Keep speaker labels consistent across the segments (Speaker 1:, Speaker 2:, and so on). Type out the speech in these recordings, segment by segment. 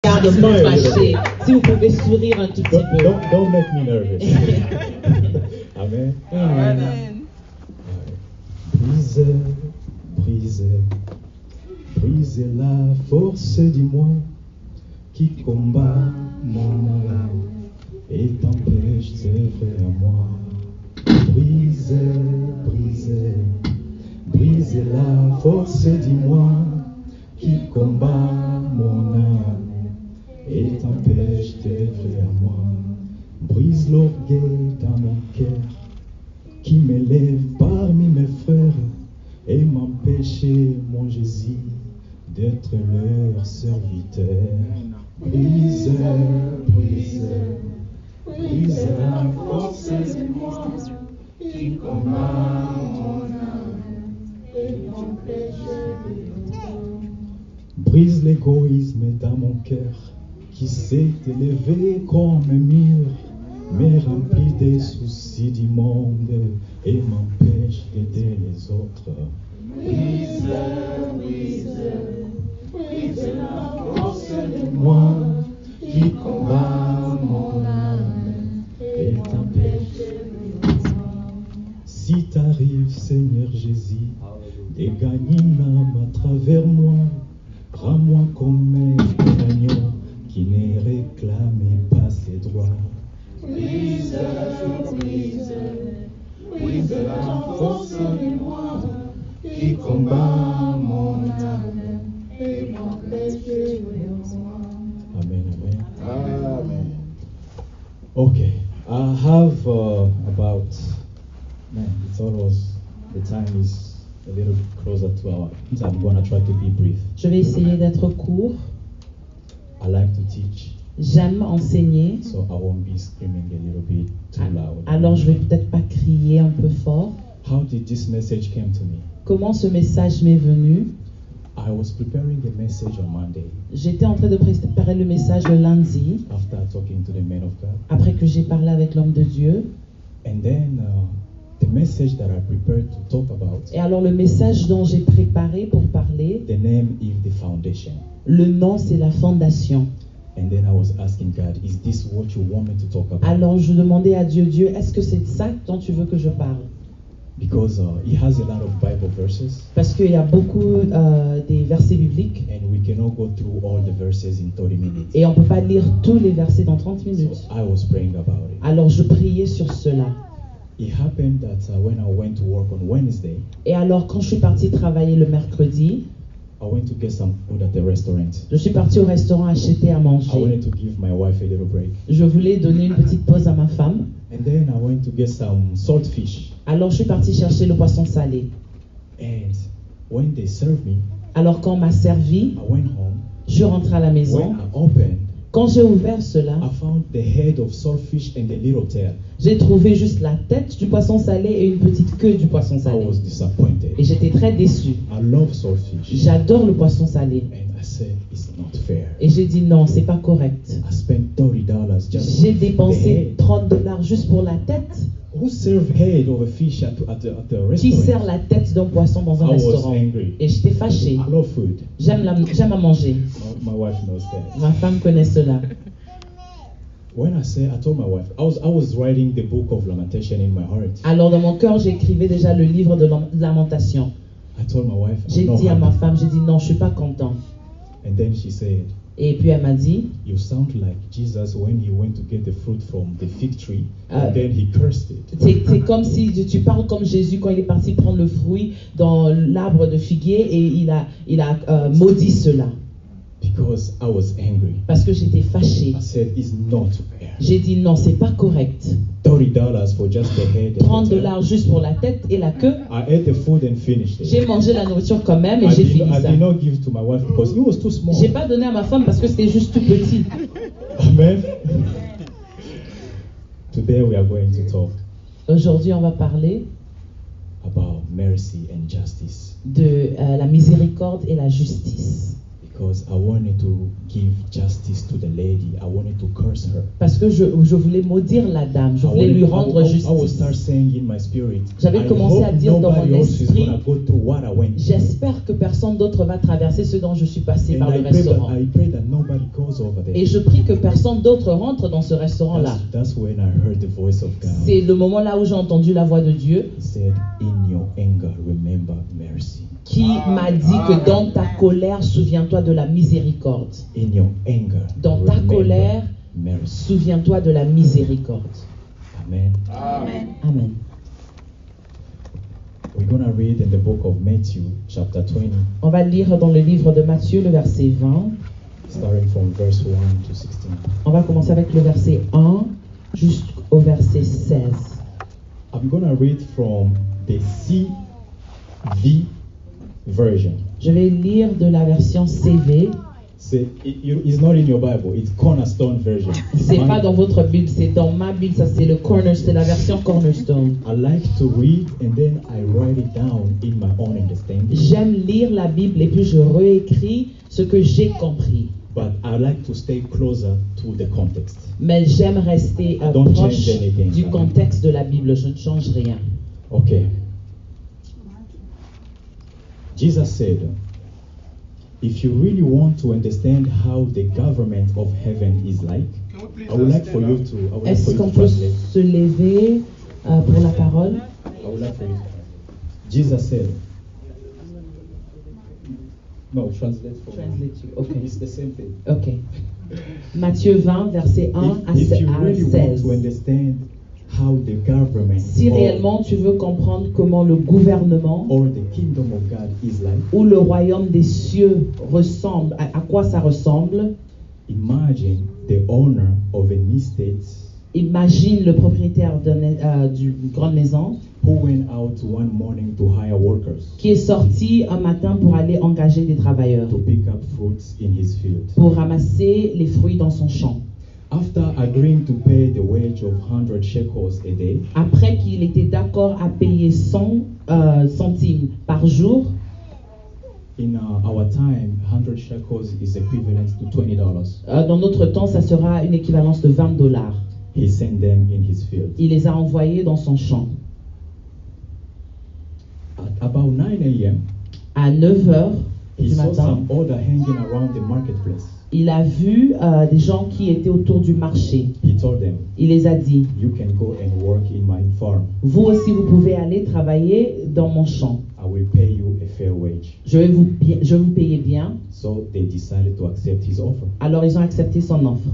Speaker 1: Garde-moi fâché. Si vous pouvez sourire un tout petit peu.
Speaker 2: Don't make me nervous. Amen.
Speaker 1: Amen.
Speaker 2: Brisez la force du moi qui combat mon âme et t'empêche d'œuvrer à moi. Brisez la force du moi qui combat mon âme et t'empêche d'œuvrer à moi. Brise l'orgueil dans mon cœur qui m'élève parmi mes frères et m'empêche, mon Jésus, d'être leur serviteur. Brise la force de moi qui combat mon âme et m'empêche de. Brise l'égoïsme dans mon cœur qui s'est élevé comme un mur, mais rempli des soucis du monde et m'empêche d'aider les autres. Brise la force de moi qui combat mon âme et t'empêche de. Si t'arrives, Seigneur Jésus, de gagner une âme à travers moi, rends-moi comme un agneau qui ne réclame pas ses droits. Brise la force de moi qui combat mon âme et m'empêche de moi. Amen, amen. Amen. Okay, I have about, man, it's almost, the time is a little closer to our, so I'm going to try to be brief.
Speaker 1: Je vais essayer d'être court.
Speaker 2: I like to teach.
Speaker 1: J'aime enseigner.
Speaker 2: So I won't be screaming a little bit too loud.
Speaker 1: Alors je vais peut-être pas crier un peu fort.
Speaker 2: How did this message came to me?
Speaker 1: Comment ce message m'est venu?
Speaker 2: I was preparing the message on Monday.
Speaker 1: J'étais en train de préparer le message le lundi.
Speaker 2: After talking to the man of God.
Speaker 1: Après que j'ai parlé avec l'homme de Dieu.
Speaker 2: And then the message that I prepared to talk about.
Speaker 1: Et alors le message dont j'ai préparé pour parler.
Speaker 2: The name is the foundation.
Speaker 1: Le nom c'est la fondation.
Speaker 2: And then I was asking God, is this what you want me to talk about?
Speaker 1: Alors je demandais à Dieu, est-ce que c'est ça dont tu veux que je parle?
Speaker 2: Because he has a lot of Bible verses.
Speaker 1: Parce qu'il y a beaucoup des versets bibliques.
Speaker 2: And we cannot go through all the verses in 30 minutes.
Speaker 1: Et on peut pas lire tous les versets dans 30 minutes.
Speaker 2: So I was praying about it.
Speaker 1: Alors je priais sur cela.
Speaker 2: It happened that when I went to work on Wednesday.
Speaker 1: Et alors quand je suis partie travailler le mercredi.
Speaker 2: I went to get some food at the restaurant.
Speaker 1: Je suis partie au restaurant acheter à manger.
Speaker 2: I wanted to give my wife a little break.
Speaker 1: Je voulais donner une petite pause à ma femme.
Speaker 2: And then I went to get some salt fish.
Speaker 1: Alors je suis partie chercher le poisson salé.
Speaker 2: And when they served me,
Speaker 1: alors quand on m'a servi,
Speaker 2: I went home.
Speaker 1: Je suis rentrée à la maison.
Speaker 2: When I opened,
Speaker 1: quand j'ai ouvert cela,
Speaker 2: I found the head of saltfish and the little tail.
Speaker 1: J'ai trouvé juste la tête du poisson salé et une petite queue du poisson salé.
Speaker 2: I was disappointed.
Speaker 1: Et j'étais très déçu.
Speaker 2: I love saltfish.
Speaker 1: J'adore le poisson salé.
Speaker 2: And I said, it's not fair.
Speaker 1: Et j'ai dit non, c'est pas correct.
Speaker 2: I spent $30 just
Speaker 1: j'ai dépensé $30 juste pour la tête.
Speaker 2: Who serve head of a fish at the restaurant?
Speaker 1: Qui sert la tête d'un poisson dans un restaurant?
Speaker 2: Et
Speaker 1: j'étais fâché.
Speaker 2: I love food.
Speaker 1: J'aime à manger.
Speaker 2: My wife knows that.
Speaker 1: Ma femme connaît cela.
Speaker 2: When I told my wife, I was writing the book of lamentation in my heart.
Speaker 1: Alors dans mon cœur, j'écrivais déjà le livre de lamentation.
Speaker 2: I told my wife,
Speaker 1: j'ai dit à ma femme, j'ai dit non, je suis pas content.
Speaker 2: And then she said,
Speaker 1: et puis elle m'a dit,
Speaker 2: you sound like Jesus when he went to get the fruit from the fig tree and then he cursed it.
Speaker 1: C'est comme si tu parles comme Jésus quand il est parti prendre le fruit dans l'arbre de figuier et il a maudit cela.
Speaker 2: Because I was angry.
Speaker 1: Parce que j'étais fâché.
Speaker 2: I said, it's not fair.
Speaker 1: J'ai dit non, c'est pas correct.
Speaker 2: $30 for just the head.
Speaker 1: $30 juste pour la tête et la queue.
Speaker 2: I ate the food and finished it.
Speaker 1: J'ai mangé la nourriture quand même et j'ai fini ça.
Speaker 2: I did not give to my wife because it was too small.
Speaker 1: J'ai pas donné à ma femme parce que c'était juste tout petit.
Speaker 2: Amen. Today we are going to talk.
Speaker 1: Aujourd'hui, on va parler
Speaker 2: about mercy and justice.
Speaker 1: De la miséricorde et la justice.
Speaker 2: Because I wanted to give justice to the lady. I wanted to curse her.
Speaker 1: Parce que je voulais maudire la dame. Je voulais lui rendre justice.
Speaker 2: I would start saying in my spirit.
Speaker 1: J'avais commencé à dire dans mon esprit.
Speaker 2: Go through what I went.
Speaker 1: J'espère que personne d'autre va traverser ce dont je suis passé par le restaurant.
Speaker 2: I pray that nobody goes over there.
Speaker 1: Et je prie que personne d'autre rentre dans ce restaurant-là.
Speaker 2: That's when I heard the voice of God.
Speaker 1: C'est le moment là où j'ai entendu la voix de Dieu
Speaker 2: He said, in your anger, remember mercy.
Speaker 1: qui m'a dit que dans ta colère, souviens-toi de la miséricorde.
Speaker 2: In your anger,
Speaker 1: Dans ta
Speaker 2: remember
Speaker 1: colère,
Speaker 2: mercy.
Speaker 1: souviens-toi de la miséricorde.
Speaker 2: Amen.
Speaker 1: Amen.
Speaker 2: We're going to read in the book of Matthew, chapter 20,
Speaker 1: On va lire dans le livre de Matthieu, le verset 20.
Speaker 2: starting from verse 1 to 16.
Speaker 1: On va commencer avec le verset 1 jusqu'au verset 16.
Speaker 2: I'm going to read from the CV version.
Speaker 1: Je vais lire de la version CV.
Speaker 2: It's not in your Bible, it's Cornerstone version.
Speaker 1: C'est pas dans votre Bible, c'est dans ma Bible. Ça c'est le c'est la version Cornerstone.
Speaker 2: I like to read and then I write it down in my own understanding.
Speaker 1: J'aime lire la Bible et puis je réécris ce que j'ai compris.
Speaker 2: But I like to stay closer to the context.
Speaker 1: Mais j'aime rester
Speaker 2: Don't
Speaker 1: proche
Speaker 2: change anything.
Speaker 1: du contexte de la Bible. Je ne change rien.
Speaker 2: Okay. Jesus said, if you really want to understand how the government of heaven is like, I would like for you to
Speaker 1: Est-ce qu'on peut
Speaker 2: translate.
Speaker 1: se lever pour la parole?
Speaker 2: I would like for you. Jesus said, no, translate for me.
Speaker 1: Translate you. Okay.
Speaker 2: It's the same thing.
Speaker 1: Ok. Matthieu 20, verset 1 à
Speaker 2: If you really want
Speaker 1: 16.
Speaker 2: to understand how the government
Speaker 1: Si réellement tu veux comprendre comment le gouvernement
Speaker 2: or the kingdom of God is like,
Speaker 1: ou le royaume des cieux ressemble, à quoi ça ressemble,
Speaker 2: imagine the owner of an estate
Speaker 1: imagine le propriétaire d'une grande maison
Speaker 2: who went out one morning to hire workers
Speaker 1: qui est sorti un matin pour aller engager des travailleurs,
Speaker 2: to pick up fruits in his field.
Speaker 1: pour ramasser les fruits dans son champ.
Speaker 2: After agreeing to pay the wage of 100 shekels a day,
Speaker 1: Après qu'il était d'accord à payer 100 centimes par jour,
Speaker 2: in our time, 100 shekels is equivalent to $20.
Speaker 1: dans notre temps, ça sera une équivalence de $20.
Speaker 2: He sent them in his field.
Speaker 1: Il les a envoyés dans son champ.
Speaker 2: At about 9 a.m.,
Speaker 1: À 9 heures
Speaker 2: he
Speaker 1: du
Speaker 2: saw
Speaker 1: matin,
Speaker 2: some order hanging around the marketplace.
Speaker 1: il a vu des gens qui étaient autour du marché.
Speaker 2: He told them,
Speaker 1: Il les a dit,
Speaker 2: you can go and work in my farm.
Speaker 1: vous aussi vous pouvez aller travailler dans mon champ.
Speaker 2: I will pay you a fair wage.
Speaker 1: Je vais vous payer bien.
Speaker 2: So they decided to accept his offer.
Speaker 1: Alors ils ont accepté son offre.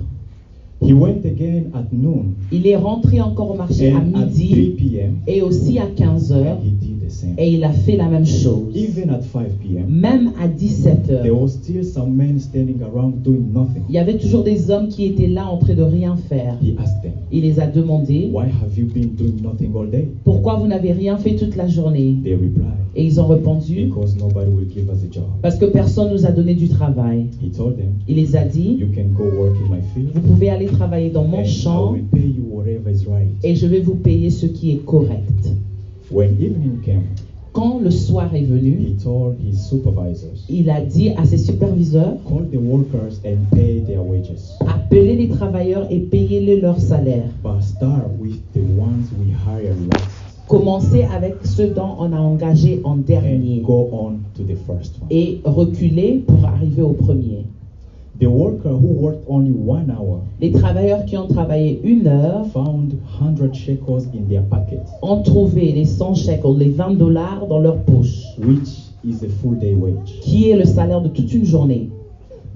Speaker 2: He went again at noon
Speaker 1: Il est rentré encore au marché à
Speaker 2: and at 3
Speaker 1: midi
Speaker 2: p.m.
Speaker 1: et aussi à 15 heures
Speaker 2: he did the same.
Speaker 1: et il a fait la même chose.
Speaker 2: Even at 5 p.m.,
Speaker 1: Même à 17
Speaker 2: there
Speaker 1: heures,
Speaker 2: was still some men standing around doing nothing.
Speaker 1: il y avait toujours des hommes qui étaient là en train de rien faire.
Speaker 2: He asked them,
Speaker 1: Il les a demandé,
Speaker 2: why have you been doing nothing all day?
Speaker 1: pourquoi vous n'avez rien fait toute la journée?
Speaker 2: They replied,
Speaker 1: Et ils ont répondu,
Speaker 2: because nobody will give us a job.
Speaker 1: parce que personne nous a donné du travail.
Speaker 2: He told them,
Speaker 1: Il les a dit,
Speaker 2: you can go work in my field
Speaker 1: vous pouvez aller travailler dans mon
Speaker 2: and I
Speaker 1: champ
Speaker 2: will pay you whatever is right.
Speaker 1: et je vais vous payer ce qui est correct.
Speaker 2: When evening came,
Speaker 1: Quand le soir est venu,
Speaker 2: he told his supervisors,
Speaker 1: il a dit à ses superviseurs,
Speaker 2: call the workers and pay their wages.
Speaker 1: appelez les travailleurs et payez-les leur salaire.
Speaker 2: But start with the ones we hire last
Speaker 1: Commencez avec ceux dont on a engagé en dernier
Speaker 2: and go on to the first one.
Speaker 1: et reculez pour arriver au premier.
Speaker 2: The worker who worked only 1 hour
Speaker 1: Les travailleurs qui ont travaillé 1 heure
Speaker 2: found 100 shekels in their pockets,
Speaker 1: ont trouvé les 100 shekels, les $20 dans leur poche,
Speaker 2: which is a full day wage.
Speaker 1: qui est le salaire de toute une journée.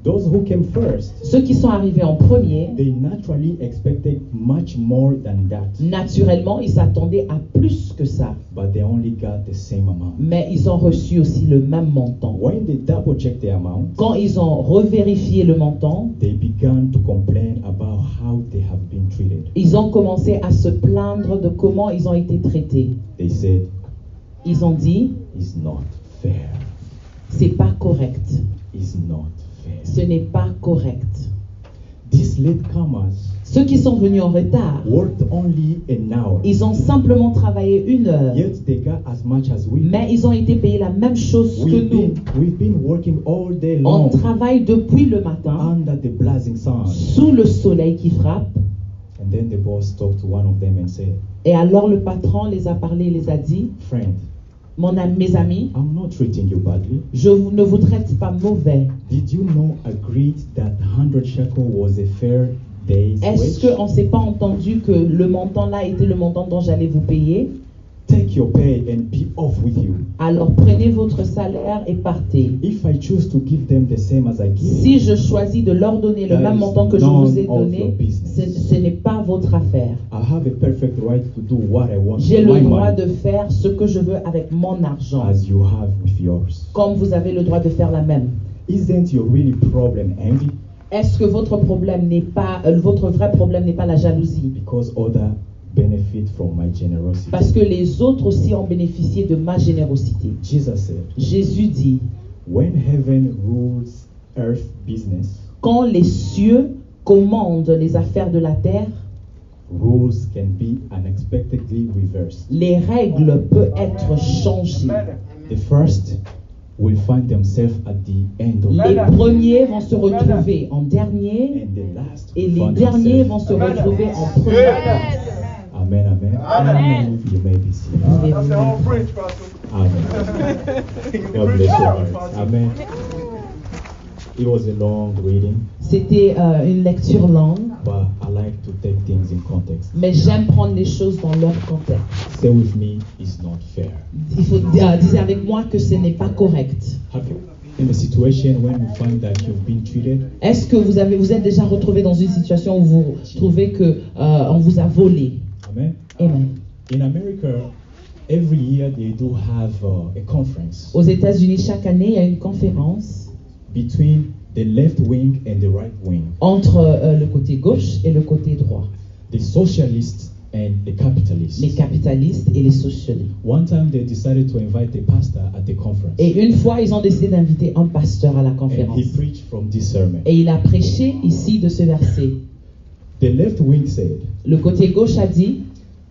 Speaker 2: Those who came first,
Speaker 1: Ceux qui sont arrivés en premier,
Speaker 2: they naturally expected much more than that,
Speaker 1: naturellement, ils s'attendaient à plus que ça,
Speaker 2: but they only got the same amount.
Speaker 1: mais ils ont reçu aussi le même montant.
Speaker 2: When they double checked the amount,
Speaker 1: Quand ils ont revérifié le montant,
Speaker 2: they began to complain about how they have been treated.
Speaker 1: ils ont commencé à se plaindre de comment ils ont été traités.
Speaker 2: They said,
Speaker 1: Ils ont dit,
Speaker 2: it's not fair.
Speaker 1: c'est pas correct.
Speaker 2: It's not fair.
Speaker 1: Ce n'est pas correct.
Speaker 2: These latecomers
Speaker 1: Ceux qui sont venus en retard,
Speaker 2: worked only an hour,
Speaker 1: ils ont simplement travaillé 1 heure,
Speaker 2: yet they got as much as we.
Speaker 1: mais ils ont été payés la même chose que nous.
Speaker 2: We've been working all day
Speaker 1: On
Speaker 2: long
Speaker 1: travaille depuis le matin,
Speaker 2: under the blazing sun.
Speaker 1: sous le soleil qui frappe,
Speaker 2: And then the boss talked to one of them and said,
Speaker 1: et alors le patron les a parlé, les a dit,
Speaker 2: friend,
Speaker 1: mes amis,
Speaker 2: I'm not treating you badly.
Speaker 1: je ne vous traite pas mauvais.
Speaker 2: Did you know agreed that 100 shekels was a fair day's
Speaker 1: Est-ce
Speaker 2: wage?
Speaker 1: qu'on ne s'est pas entendu que le montant là était le montant dont j'allais vous payer?
Speaker 2: Take your pay and be off with you.
Speaker 1: Alors prenez votre salaire et partez.
Speaker 2: If I choose to give them the same as I give,
Speaker 1: Si je choisis de leur donner le
Speaker 2: That
Speaker 1: même
Speaker 2: is
Speaker 1: montant que je
Speaker 2: none
Speaker 1: vous ai
Speaker 2: of
Speaker 1: donné,
Speaker 2: your business.
Speaker 1: ce n'est pas votre affaire.
Speaker 2: I have a perfect right to do what I want
Speaker 1: J'ai
Speaker 2: with my
Speaker 1: le droit
Speaker 2: money,
Speaker 1: de faire ce que je veux avec mon argent,
Speaker 2: as you have with yours.
Speaker 1: comme vous avez le droit de faire la même.
Speaker 2: Isn't your really problem envy?
Speaker 1: Est-ce que votre problème n'est pas, votre vrai problème n'est pas la jalousie?
Speaker 2: Because other benefit from my generosity.
Speaker 1: Parce que les autres aussi ont bénéficié de ma générosité.
Speaker 2: Jesus said,
Speaker 1: Jésus dit,
Speaker 2: when heaven rules earth business,
Speaker 1: quand les cieux commandent les affaires de la terre,
Speaker 2: rules can be unexpectedly reversed.
Speaker 1: les règles peuvent être changées.
Speaker 2: The first will find themselves at the end of
Speaker 1: Les
Speaker 2: the
Speaker 1: premiers vont se retrouver en dernier
Speaker 2: and the last
Speaker 1: et
Speaker 2: will
Speaker 1: les
Speaker 2: find
Speaker 1: derniers vont
Speaker 2: themselves.
Speaker 1: se retrouver en premier.
Speaker 2: Amen, amen.
Speaker 1: Amen.
Speaker 2: You may be seated.
Speaker 1: Pouvez-vous
Speaker 3: That's the whole
Speaker 1: mettre-
Speaker 3: preach, Pastor.
Speaker 2: Amen. God bless your hearts. Amen. It was a long reading,
Speaker 1: C'était une lecture longue,
Speaker 2: but I like to take things in context.
Speaker 1: mais j'aime prendre les choses dans leur contexte.
Speaker 2: Stay with me, it's not fair.
Speaker 1: Il faut dire avec moi que ce n'est pas correct.
Speaker 2: Have you in a situation when you find that you've been treated
Speaker 1: Est-ce que vous êtes déjà retrouvé dans une situation où vous trouvez que on vous a volé?
Speaker 2: Amen.
Speaker 1: Amen.
Speaker 2: In America, every year they do have a conference
Speaker 1: Aux États-Unis, chaque année, il y a une conférence
Speaker 2: between the left wing and the right wing,
Speaker 1: entre le côté gauche et le côté droit,
Speaker 2: the socialists and the capitalists.
Speaker 1: les capitalistes et les socialistes.
Speaker 2: One time they decided to invite a pastor at the conference,
Speaker 1: Et une fois, ils ont décidé d'inviter un pasteur à la
Speaker 2: and
Speaker 1: conférence.
Speaker 2: he preached from this sermon.
Speaker 1: Et il a prêché ici de ce verset.
Speaker 2: The left wing said,
Speaker 1: Le côté gauche a dit,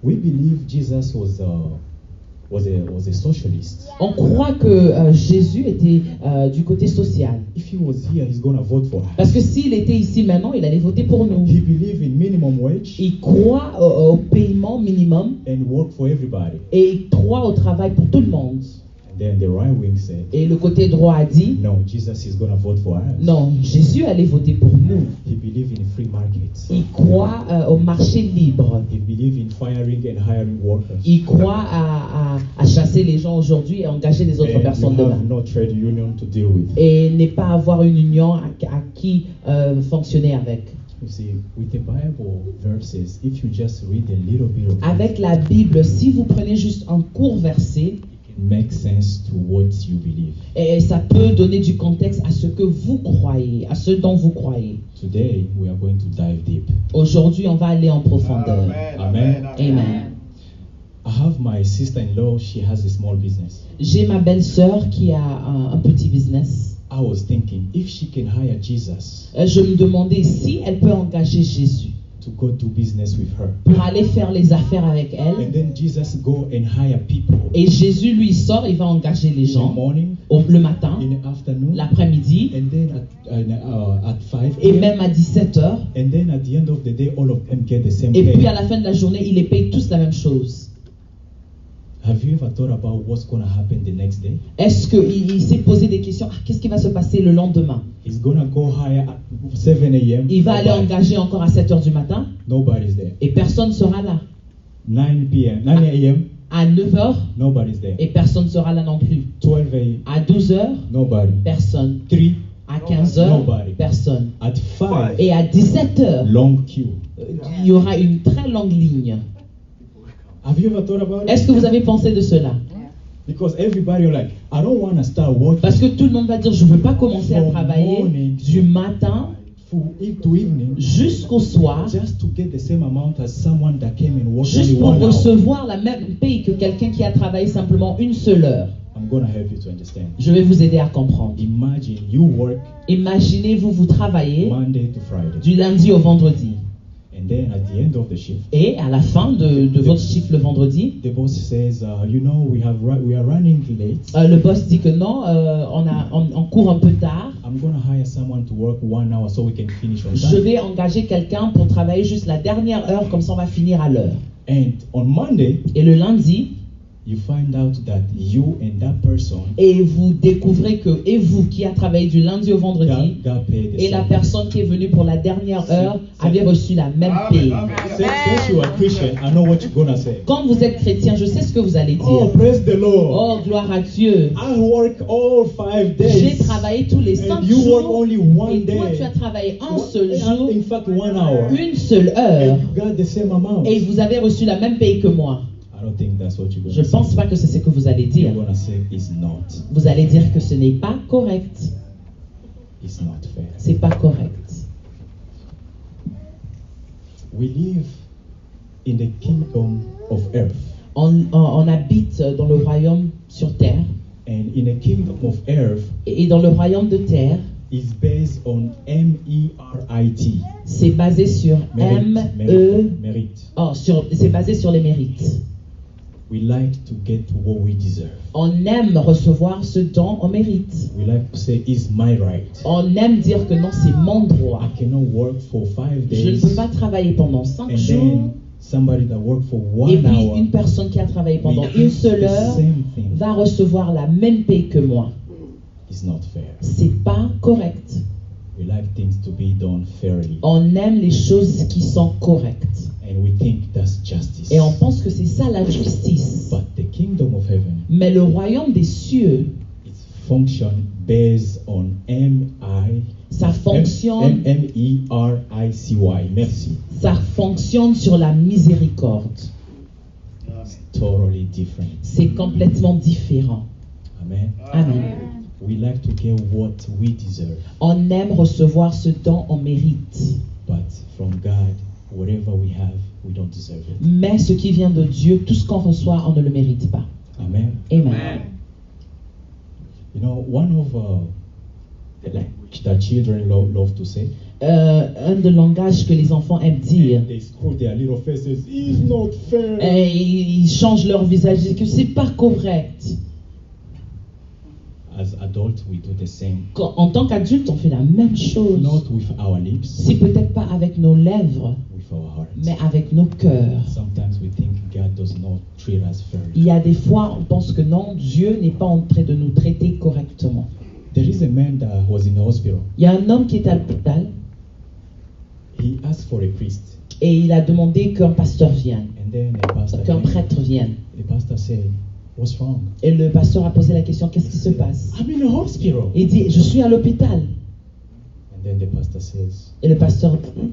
Speaker 2: "We believe Jesus was a socialist.
Speaker 1: on croit que Jésus était du côté social.
Speaker 2: If he was here, he's gonna vote for us.
Speaker 1: Parce que s'il était ici maintenant, il allait voter pour nous.
Speaker 2: He believed in minimum wage
Speaker 1: Il croit au paiement minimum
Speaker 2: and work for everybody."
Speaker 1: et il croit au travail pour tout le monde.
Speaker 2: And then the right wing said,
Speaker 1: Et le côté droit a dit,
Speaker 2: "No, Jesus is gonna vote for us.
Speaker 1: non, Jésus allait voter pour nous.
Speaker 2: He believed in free market.
Speaker 1: Il croit au marché libre.
Speaker 2: He believed in firing and hiring workers.
Speaker 1: Il croit à chasser les gens aujourd'hui et engager les autres
Speaker 2: And you
Speaker 1: personnes demain.
Speaker 2: have no trade union to deal with.
Speaker 1: Et n'est pas avoir une union à qui fonctionner avec.
Speaker 2: You see, with the Bible verses, if you just read a little bit of
Speaker 1: Avec
Speaker 2: it,
Speaker 1: la Bible, si vous prenez juste un court verset,
Speaker 2: it makes sense to what you believe.
Speaker 1: et ça peut donner du contexte à ce que vous croyez, à ce dont vous croyez.
Speaker 2: Today, we are going to dive deep.
Speaker 1: Aujourd'hui, on va aller en profondeur.
Speaker 2: Amen.
Speaker 1: Amen.
Speaker 2: I have my sister-in-law, she has a small business.
Speaker 1: J'ai ma belle-sœur qui a un petit business.
Speaker 2: I was thinking, if she can hire Jesus
Speaker 1: Je me demandais si elle peut engager Jésus
Speaker 2: to go do business with her,
Speaker 1: pour aller faire les affaires avec elle.
Speaker 2: and then Jesus go and hire people
Speaker 1: Et Jésus, lui, sort, il va engager les
Speaker 2: in the
Speaker 1: gens
Speaker 2: morning,
Speaker 1: le matin,
Speaker 2: in the afternoon,
Speaker 1: l'après-midi,
Speaker 2: and then at 5
Speaker 1: et
Speaker 2: p.m.
Speaker 1: même à 17 heures.
Speaker 2: And then at the end of the day, all of them get the same
Speaker 1: Et puis
Speaker 2: pay.
Speaker 1: à la fin de la journée, il les paye tous la même chose.
Speaker 2: Have you ever thought about what's going to happen the next day?
Speaker 1: Est-ce qu'il s'est posé des questions? Qu'est-ce qui va se passer le lendemain?
Speaker 2: He's going to go hire at 7 a.m.
Speaker 1: Il va aller
Speaker 2: Nobody-
Speaker 1: engager encore à 7 heures du matin
Speaker 2: Nobody's there.
Speaker 1: et personne ne sera là.
Speaker 2: 9 p.m., 9 a.m.,
Speaker 1: À 9 heures
Speaker 2: nobody's there.
Speaker 1: et personne ne sera là non plus.
Speaker 2: 12 a.m.,
Speaker 1: À 12 heures,
Speaker 2: nobody.
Speaker 1: personne.
Speaker 2: 3,
Speaker 1: À 15 heures,
Speaker 2: Nobody.
Speaker 1: personne.
Speaker 2: at 5,
Speaker 1: Et à 17 heures,
Speaker 2: long queue.
Speaker 1: il y aura une très longue ligne.
Speaker 2: Have you ever thought about it?
Speaker 1: Est-ce que vous avez pensé de cela?
Speaker 2: Because everybody are like, I don't want to start working
Speaker 1: Parce que tout le monde va dire, je ne veux pas commencer à
Speaker 2: from
Speaker 1: travailler
Speaker 2: morning
Speaker 1: du matin
Speaker 2: to evening
Speaker 1: jusqu'au soir,
Speaker 2: just to get the same amount as someone that came and worked
Speaker 1: juste
Speaker 2: only
Speaker 1: pour
Speaker 2: 1 hour.
Speaker 1: recevoir la même paye que quelqu'un qui a travaillé simplement une seule heure.
Speaker 2: I'm going to help you to understand.
Speaker 1: Je vais vous aider à comprendre.
Speaker 2: Imagine you work
Speaker 1: Imaginez-vous, vous travaillez
Speaker 2: Monday to Friday,
Speaker 1: du lundi au vendredi.
Speaker 2: and then at the end of the shift,
Speaker 1: Et à la fin de votre chiffre le vendredi,
Speaker 2: the boss says, you know, we are running late.
Speaker 1: le boss dit que non, on court un peu tard.
Speaker 2: I'm going to hire someone to work 1 hour so we can finish on
Speaker 1: Je
Speaker 2: time.
Speaker 1: vais engager quelqu'un pour travailler juste la dernière heure, comme ça on va finir à l'heure.
Speaker 2: And on Monday,
Speaker 1: Et le lundi,
Speaker 2: you find out that you and that person
Speaker 1: et vous découvrez que, et vous qui a travaillé du lundi au vendredi,
Speaker 2: got paid the
Speaker 1: et la
Speaker 2: same.
Speaker 1: personne qui est venue pour la dernière heure avait reçu la même paye.
Speaker 2: Since you are Christian, I know what you're gonna say.
Speaker 1: Quand vous êtes chrétien, je sais ce que vous allez
Speaker 2: Oh,
Speaker 1: dire.
Speaker 2: praise the Lord.
Speaker 1: Oh, gloire à Dieu.
Speaker 2: I work all 5
Speaker 1: J'ai
Speaker 2: days.
Speaker 1: travaillé tous les 5
Speaker 2: And you work
Speaker 1: jours,
Speaker 2: only
Speaker 1: et
Speaker 2: one
Speaker 1: toi tu
Speaker 2: day.
Speaker 1: as travaillé un seul jour,
Speaker 2: In fact, 1 hour.
Speaker 1: une seule heure,
Speaker 2: And you got the same amount.
Speaker 1: et vous avez reçu la même paye que moi.
Speaker 2: I don't think that's what you're
Speaker 1: Je
Speaker 2: gonna
Speaker 1: ne pense
Speaker 2: say.
Speaker 1: pas que c'est ce que vous allez dire.
Speaker 2: You're gonna say it's not.
Speaker 1: Vous allez dire que ce n'est pas correct.
Speaker 2: It's not fair.
Speaker 1: C'est pas correct.
Speaker 2: We live in the kingdom of earth.
Speaker 1: On habite dans le royaume sur terre,
Speaker 2: And in the kingdom of earth
Speaker 1: et dans le royaume de terre,
Speaker 2: is based on MERIT.
Speaker 1: c'est basé sur
Speaker 2: Merit.
Speaker 1: c'est basé sur les mérites.
Speaker 2: We like to get what we deserve.
Speaker 1: On aime recevoir ce dont on mérite.
Speaker 2: We like to say, it's my right.
Speaker 1: On aime dire que non, c'est mon droit.
Speaker 2: I cannot work for 5
Speaker 1: Je ne
Speaker 2: days.
Speaker 1: peux pas travailler pendant 5
Speaker 2: And
Speaker 1: jours.
Speaker 2: then somebody that worked for
Speaker 1: Et
Speaker 2: 1
Speaker 1: puis
Speaker 2: hour
Speaker 1: une personne qui a travaillé pendant
Speaker 2: will
Speaker 1: une
Speaker 2: get
Speaker 1: seule
Speaker 2: the
Speaker 1: heure
Speaker 2: same thing.
Speaker 1: va recevoir la même paye que moi.
Speaker 2: It's not fair.
Speaker 1: C'est pas correct.
Speaker 2: We like things to be done fairly.
Speaker 1: On aime les choses qui sont correctes.
Speaker 2: And we think that's justice.
Speaker 1: Et on pense que c'est ça la justice.
Speaker 2: But the kingdom of heaven
Speaker 1: Mais le royaume des cieux,
Speaker 2: is function based on
Speaker 1: ça fonctionne,
Speaker 2: MERICY. Merci.
Speaker 1: ça fonctionne sur la miséricorde.
Speaker 2: It's totally different.
Speaker 1: C'est complètement différent.
Speaker 2: Amen.
Speaker 1: Amen.
Speaker 2: We like to get what we deserve.
Speaker 1: On aime recevoir ce dont on mérite.
Speaker 2: But from God, whatever we have, we don't deserve it.
Speaker 1: Mais ce qui vient de Dieu, tout ce qu'on reçoit, on ne le mérite pas.
Speaker 2: Amen.
Speaker 1: Amen.
Speaker 2: You know, one of the language that children love to say,
Speaker 1: Un des langages que les enfants aiment dire.
Speaker 2: they screw their little faces, it's not fair.
Speaker 1: Et ils changent leur visage, ils disent que c'est pas correct.
Speaker 2: As adults, we do the same.
Speaker 1: En tant qu'adulte, on fait la même chose.
Speaker 2: Not with our lips,
Speaker 1: C'est peut-être pas avec nos lèvres,
Speaker 2: with our hearts.
Speaker 1: mais avec nos cœurs.
Speaker 2: Sometimes we think God does not treat us fairly.
Speaker 1: Il y a des fois, on pense que non, Dieu n'est pas en train de nous traiter correctement.
Speaker 2: There is a man that was in the hospital.
Speaker 1: Il y a un homme qui est à l'hôpital
Speaker 2: He asked for a priest.
Speaker 1: et il a demandé qu'un pasteur vienne,
Speaker 2: And then the pastor,
Speaker 1: qu'un prêtre vienne.
Speaker 2: the pastor said, what's wrong?
Speaker 1: Et le pasteur a posé la question, qu'est-ce qui se passe?
Speaker 2: I'm in the hospital.
Speaker 1: Il dit, je suis à l'hôpital.
Speaker 2: And then the pastor says,
Speaker 1: Et le pasteur dit,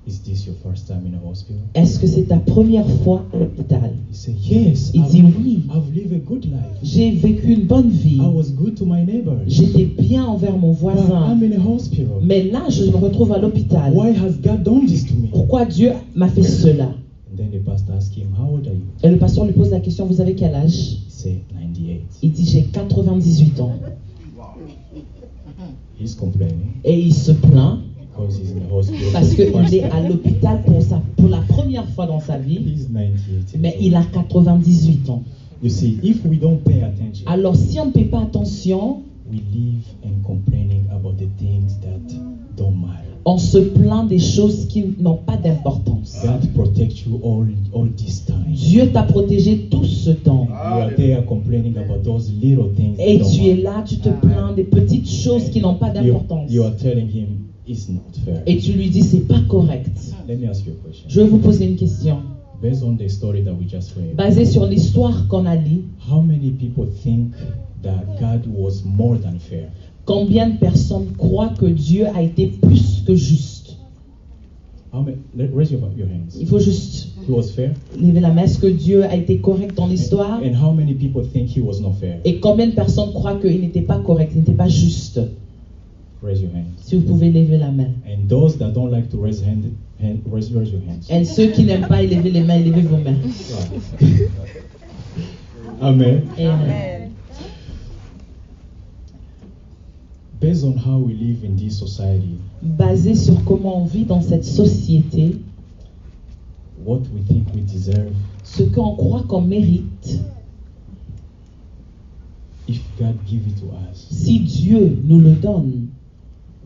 Speaker 2: is this your first time in a hospital?
Speaker 1: est-ce que c'est ta première fois à l'hôpital?
Speaker 2: He said, yes,
Speaker 1: Il dit oui.
Speaker 2: I've lived a good life.
Speaker 1: J'ai vécu une bonne vie.
Speaker 2: I was good to my neighbors.
Speaker 1: J'étais bien envers mon
Speaker 2: But
Speaker 1: voisin.
Speaker 2: I'm in a hospital.
Speaker 1: Mais là, je me retrouve à l'hôpital.
Speaker 2: Why has God done this to me?
Speaker 1: Pourquoi Dieu m'a fait cela?
Speaker 2: And then the pastor asked him, how old are you?
Speaker 1: Et le pasteur lui pose la question, vous avez quel âge?
Speaker 2: He said, 98.
Speaker 1: Il dit, j'ai 98 ans.
Speaker 2: He's complaining
Speaker 1: Et il se plaint
Speaker 2: because he's in the hospital.
Speaker 1: parce
Speaker 2: for the
Speaker 1: qu'il
Speaker 2: first
Speaker 1: est
Speaker 2: time.
Speaker 1: à l'hôpital pour la première fois dans sa vie.
Speaker 2: He's 98.
Speaker 1: Mais il a 98 ans.
Speaker 2: You see, if we don't pay attention,
Speaker 1: Alors si on ne paie pas attention,
Speaker 2: we live and complaining about the things that don't matter.
Speaker 1: on se plaint des choses qui n'ont pas d'importance.
Speaker 2: God protects you all this time.
Speaker 1: Dieu t'a protégé tout ce temps.
Speaker 2: You are there complaining about those little things
Speaker 1: Et
Speaker 2: that don't
Speaker 1: tu es
Speaker 2: matter.
Speaker 1: là, tu te plains des petites choses qui n'ont pas d'importance.
Speaker 2: You are telling him it's not fair.
Speaker 1: Et tu lui dis, c'est pas correct.
Speaker 2: Let me ask you a question.
Speaker 1: Je vais vous poser une question.
Speaker 2: Based on the story that we just read,
Speaker 1: Basée sur l'histoire qu'on a lue,
Speaker 2: how many people think that God was more than fair?
Speaker 1: combien de personnes croient que Dieu a été plus que juste?
Speaker 2: Raise your hands.
Speaker 1: Il faut juste
Speaker 2: He was fair?
Speaker 1: lever la main. Est-ce que Dieu a été correct dans l'histoire?
Speaker 2: And how many people think he was not fair?
Speaker 1: Et combien de personnes croient qu'il n'était pas correct, il n'était pas juste?
Speaker 2: Raise your hands.
Speaker 1: Si vous pouvez lever la main.
Speaker 2: And those that don't like to raise raise your hands.
Speaker 1: Et ceux qui n'aiment pas élever les mains, élevez vos mains.
Speaker 2: Amen.
Speaker 1: Amen.
Speaker 2: Based on how we live in this society,
Speaker 1: Basé sur comment on vit dans cette société,
Speaker 2: what we think we deserve,
Speaker 1: ce qu'on croit qu'on mérite,
Speaker 2: if God give it to us,
Speaker 1: si Dieu nous le donne,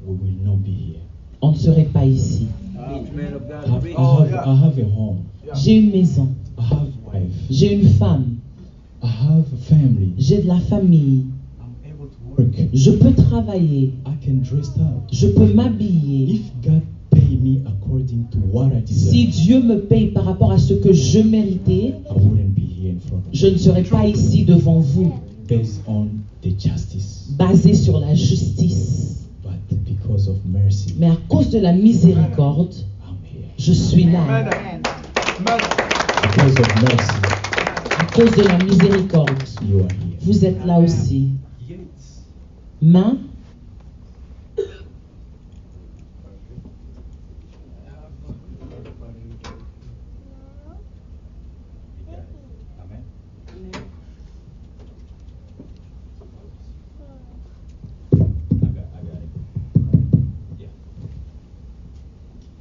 Speaker 2: we will not be here.
Speaker 1: on ne serait pas ici.
Speaker 2: I have a home.
Speaker 1: J'ai une maison,
Speaker 2: I have a wife.
Speaker 1: j'ai une femme,
Speaker 2: I have a family.
Speaker 1: J'ai de la famille.
Speaker 2: I'm able to work.
Speaker 1: Je peux travailler.
Speaker 2: I can dress up.
Speaker 1: Je peux m'habiller.
Speaker 2: If God pay me according to what I deserve,
Speaker 1: Si Dieu me paye par rapport à ce que je méritais,
Speaker 2: I wouldn't be here in front of
Speaker 1: je ne serais pas ici devant vous,
Speaker 2: you based on the justice,
Speaker 1: basé sur la justice.
Speaker 2: but because of mercy,
Speaker 1: Mais à cause de la miséricorde,
Speaker 2: I'm here.
Speaker 1: je suis là.
Speaker 2: Because of mercy,
Speaker 1: À cause de la miséricorde,
Speaker 2: you are here.
Speaker 1: vous êtes là aussi. Main.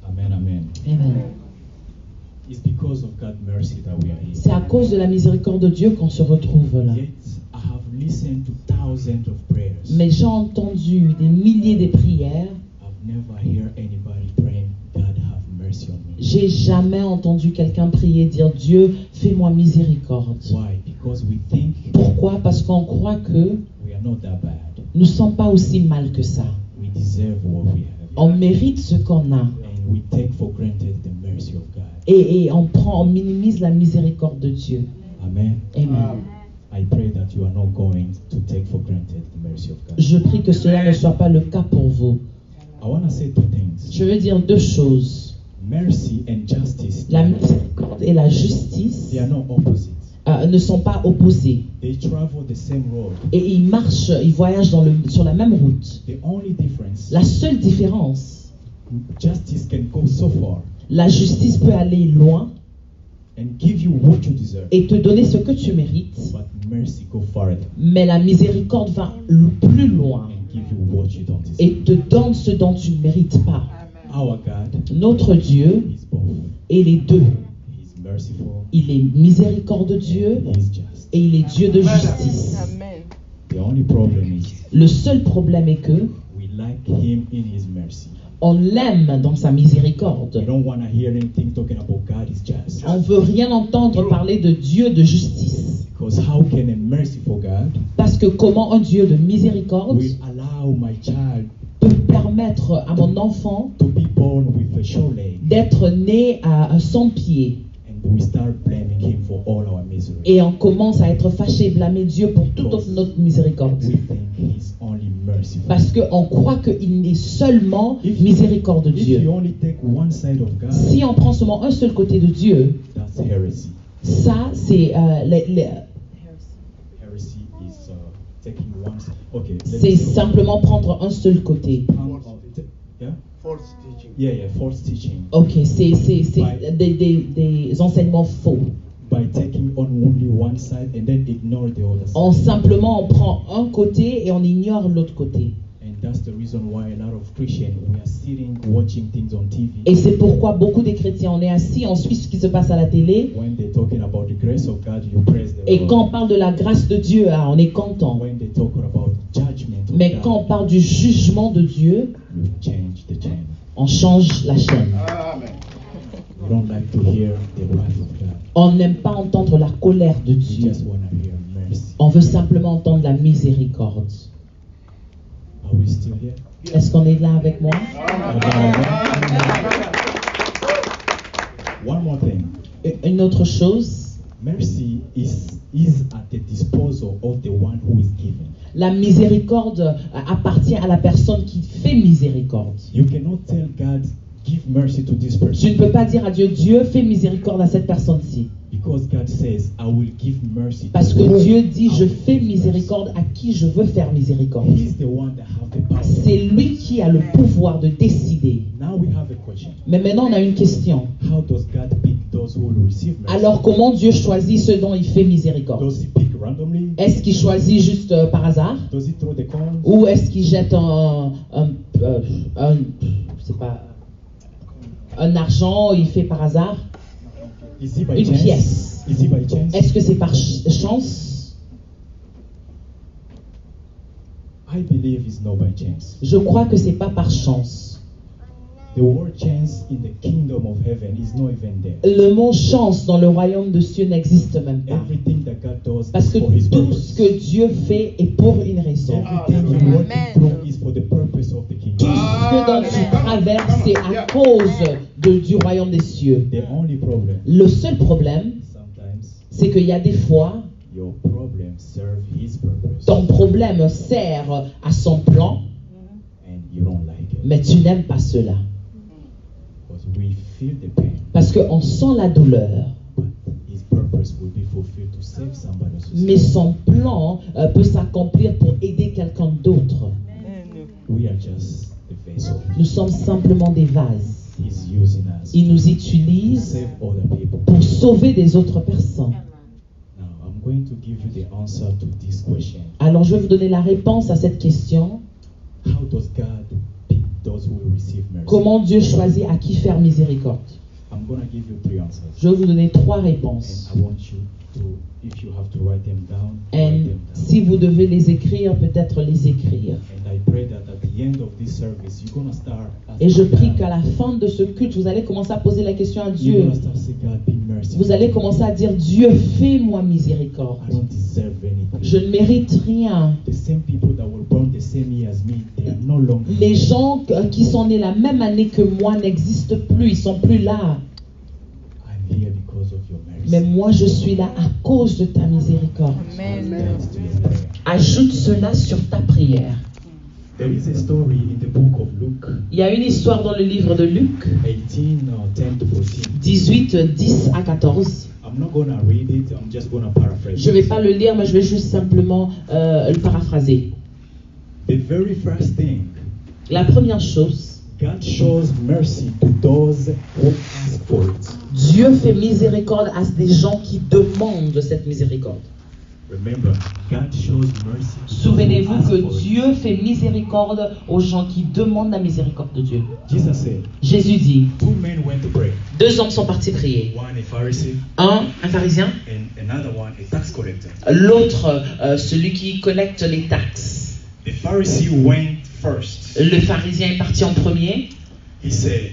Speaker 2: Amen, amen.
Speaker 1: Amen.
Speaker 2: It's because of God's mercy that we are here.
Speaker 1: C'est à cause de la miséricorde de Dieu qu'on se retrouve là.
Speaker 2: Yet I have listened to thousands of prayers.
Speaker 1: Mais j'ai entendu des milliers de prières.
Speaker 2: I've never heard anybody praying, God have mercy on me.
Speaker 1: J'ai jamais entendu quelqu'un prier, dire Dieu, fais-moi miséricorde.
Speaker 2: Why? Because we think
Speaker 1: Pourquoi? Parce qu'on croit que
Speaker 2: we are not that bad.
Speaker 1: nous ne sommes pas aussi mal que ça.
Speaker 2: We deserve what we have.
Speaker 1: On mérite ce qu'on a.
Speaker 2: And we take for granted the mercy of God.
Speaker 1: Et on minimise la miséricorde de Dieu.
Speaker 2: Amen.
Speaker 1: Amen.
Speaker 2: I pray that you are not going to take for granted the mercy of God.
Speaker 1: Je prie que cela ne soit pas le cas pour vous.
Speaker 2: I want to say two things.
Speaker 1: Je veux dire deux choses.
Speaker 2: Mercy and justice,
Speaker 1: La miséricorde et la justice
Speaker 2: they are not opposites.
Speaker 1: ne sont pas opposés.
Speaker 2: They travel the same road.
Speaker 1: Et ils marchent, ils voyagent sur la même route.
Speaker 2: The only difference,
Speaker 1: La seule différence,
Speaker 2: justice can go so far
Speaker 1: la justice peut aller loin
Speaker 2: and give you what you deserve,
Speaker 1: et te donner ce que tu mérites,
Speaker 2: but mercy go farther
Speaker 1: mais la miséricorde va plus loin
Speaker 2: and give you what you don't deserve.
Speaker 1: et te donne ce dont tu ne mérites pas.
Speaker 2: Our God
Speaker 1: Notre Dieu
Speaker 2: is both.
Speaker 1: est les deux.
Speaker 2: He's merciful,
Speaker 1: Il est miséricordieux
Speaker 2: He's just.
Speaker 1: et il est Dieu de justice.
Speaker 2: The only problem is
Speaker 1: Le seul problème est que
Speaker 2: we like Him in His mercy.
Speaker 1: on l'aime dans sa
Speaker 2: We
Speaker 1: miséricorde.
Speaker 2: don't want to hear anything talking about God is just.
Speaker 1: On veut rien entendre parler de Dieu de justice.
Speaker 2: Because how can a merciful God
Speaker 1: Parce que comment un Dieu de miséricorde
Speaker 2: will allow my child
Speaker 1: peut permettre à mon enfant
Speaker 2: to be born with a short leg
Speaker 1: d'être né à 100 pieds
Speaker 2: and we start blaming Him for all our misery?
Speaker 1: et on commence à être fâché et blâmer Dieu pour toute notre miséricorde?
Speaker 2: We think He's only merciful.
Speaker 1: Parce qu'on croit qu'il est seulement miséricorde de
Speaker 2: If
Speaker 1: Dieu.
Speaker 2: you only take one side of God,
Speaker 1: Si on prend seulement un seul côté de Dieu,
Speaker 2: that's heresy.
Speaker 1: ça c'est
Speaker 2: Heresy is taking one side. Okay. let me
Speaker 1: c'est
Speaker 2: say-
Speaker 1: simplement prendre un seul côté.
Speaker 2: Yeah?
Speaker 3: False teaching.
Speaker 2: Yeah, false teaching.
Speaker 1: Ok, c'est des enseignements faux.
Speaker 2: By taking on only one side and then ignore the other side.
Speaker 1: Simplement on prend un côté et on ignore l'autre côté.
Speaker 2: And that's the reason why a lot of Christians, we are sitting watching things on TV.
Speaker 1: Et c'est pourquoi beaucoup des chrétiens, on est assis, on suit ce qui se passe à la télé.
Speaker 2: When they're talking about the grace of God, you praise the
Speaker 1: Et
Speaker 2: Lord.
Speaker 1: quand on parle de la grâce de Dieu, ah, on est content.
Speaker 2: When they're talking about judgment of
Speaker 1: Mais
Speaker 2: God,
Speaker 1: quand on parle du jugement de Dieu,
Speaker 2: you change the channel.
Speaker 1: on change la chaîne.
Speaker 3: Amen.
Speaker 2: We don't like to hear the wrath of God.
Speaker 1: On n'aime pas entendre la colère de
Speaker 2: We
Speaker 1: Dieu.
Speaker 2: just want to hear mercy.
Speaker 1: On veut simplement entendre la miséricorde.
Speaker 2: Are we still here?
Speaker 1: Est-ce qu'on est là avec moi?
Speaker 2: One more thing.
Speaker 1: Une autre chose,
Speaker 2: Mercy is at the disposal of the one who is giving.
Speaker 1: la miséricorde appartient à la personne qui fait miséricorde.
Speaker 2: You cannot tell God, give mercy to this
Speaker 1: Tu
Speaker 2: person.
Speaker 1: ne peux pas dire à Dieu, Dieu, fais miséricorde à cette personne-ci.
Speaker 2: Because God says, I will give mercy
Speaker 1: Parce
Speaker 2: to
Speaker 1: que
Speaker 2: whom
Speaker 1: Dieu dit,
Speaker 2: I
Speaker 1: je
Speaker 2: will
Speaker 1: fais
Speaker 2: give mercy.
Speaker 1: miséricorde à qui je veux faire miséricorde.
Speaker 2: He's the one that have the power.
Speaker 1: C'est lui qui a le pouvoir de décider.
Speaker 2: Now we have a question.
Speaker 1: Mais maintenant, on a une question.
Speaker 2: How does God pick those who will receive mercy?
Speaker 1: Alors, comment Dieu choisit ceux dont il fait miséricorde?
Speaker 2: Does he pick randomly?
Speaker 1: Est-ce qu'il choisit juste par hasard?
Speaker 2: Does he throw the coins?
Speaker 1: Ou est-ce qu'il jette je sais pas, un argent, il fait par hasard?
Speaker 2: Is he by
Speaker 1: Une
Speaker 2: chance?
Speaker 1: pièce.
Speaker 2: Is he by chance?
Speaker 1: Est-ce que c'est par chance?
Speaker 2: I believe it's not by chance.
Speaker 1: Je crois que c'est pas par chance.
Speaker 2: The word chance in the kingdom of heaven is not even there.
Speaker 1: Le mot chance dans le royaume de cieux n'existe même pas.
Speaker 2: Everything that God does
Speaker 1: Parce
Speaker 2: is
Speaker 1: que
Speaker 2: for His
Speaker 1: tout
Speaker 2: purpose.
Speaker 1: ce que Dieu fait est pour une raison.
Speaker 2: Everything you work through is for the purpose of the kingdom.
Speaker 1: Tout ce que dont tu traverses, c'est à cause du royaume des cieux.
Speaker 2: The only problem,
Speaker 1: Le seul problème,
Speaker 2: sometimes,
Speaker 1: c'est qu'il y a des fois,
Speaker 2: your problem serve His purpose,
Speaker 1: ton problème sert à son plan,
Speaker 2: and you don't like it.
Speaker 1: mais tu n'aimes pas cela.
Speaker 2: Because we feel the pain,
Speaker 1: Parce qu'on sent la douleur,
Speaker 2: but His purpose will be fulfilled to save somebody else's
Speaker 1: mais
Speaker 2: life.
Speaker 1: son plan peut s'accomplir pour aider quelqu'un d'autre.
Speaker 2: We are just the vessel.
Speaker 1: Nous sommes simplement des vases.
Speaker 2: He's using us
Speaker 1: Il nous
Speaker 2: to
Speaker 1: utilise
Speaker 2: save other people.
Speaker 1: pour sauver des autres personnes.
Speaker 2: Now, I'm going to give you the answer to this question.
Speaker 1: Alors je vais vous donner la réponse à cette question.
Speaker 2: How does God pick those who will receive mercy?
Speaker 1: Comment Dieu choisit à qui faire miséricorde?
Speaker 2: I'm going to give you 3 answers.
Speaker 1: Je vais vous donner 3
Speaker 2: And
Speaker 1: réponses.
Speaker 2: I want you to, if you have to write them down, write
Speaker 1: Et
Speaker 2: them down.
Speaker 1: si vous devez les écrire, peut-être les écrire.
Speaker 2: And I pray that at the end of this service, you're going to start
Speaker 1: Et je
Speaker 2: asking
Speaker 1: prie
Speaker 2: God.
Speaker 1: qu'à la fin de ce culte, vous allez commencer à poser la question à
Speaker 2: You're
Speaker 1: Dieu.
Speaker 2: going to start saying, God, be merciful.
Speaker 1: Vous allez commencer à dire, Dieu, fais-moi miséricorde.
Speaker 2: I don't deserve anything.
Speaker 1: Je ne mérite rien.
Speaker 2: The same people that were born the same year as me, they are no longer.
Speaker 1: Les gens qui sont nés la même année que moi n'existent plus, ils sont plus là.
Speaker 2: I'm here because of your mercy.
Speaker 1: Mais moi, je suis là à cause de ta miséricorde.
Speaker 2: Add that to your prayer.
Speaker 1: Ajoute cela sur ta prière.
Speaker 2: There is a story in the book of Luke
Speaker 1: Il y a une histoire dans le livre de Luc
Speaker 2: 18, 10 to 14.
Speaker 1: 18, 10 à 14.
Speaker 2: I'm not going to read it, I'm just going to paraphrase.
Speaker 1: Je ne vais pas le lire, mais je vais juste simplement le paraphraser.
Speaker 2: The very first thing,
Speaker 1: La première chose,
Speaker 2: God shows mercy to those who ask for it.
Speaker 1: Dieu fait miséricorde à des gens qui demandent cette miséricorde.
Speaker 2: Remember, God shows mercy to those who
Speaker 1: Souvenez-vous
Speaker 2: ask
Speaker 1: que
Speaker 2: for it.
Speaker 1: Dieu fait miséricorde aux gens qui demandent la miséricorde de Dieu.
Speaker 2: Jesus said,
Speaker 1: Jésus dit,
Speaker 2: 2 men went to pray.
Speaker 1: 2 hommes sont partis prier.
Speaker 2: One a Pharisee
Speaker 1: Un pharisien,
Speaker 2: and another one a tax collector.
Speaker 1: l'autre, celui qui collecte les taxes.
Speaker 2: The Pharisee went first.
Speaker 1: Le pharisien est parti en premier.
Speaker 2: He said,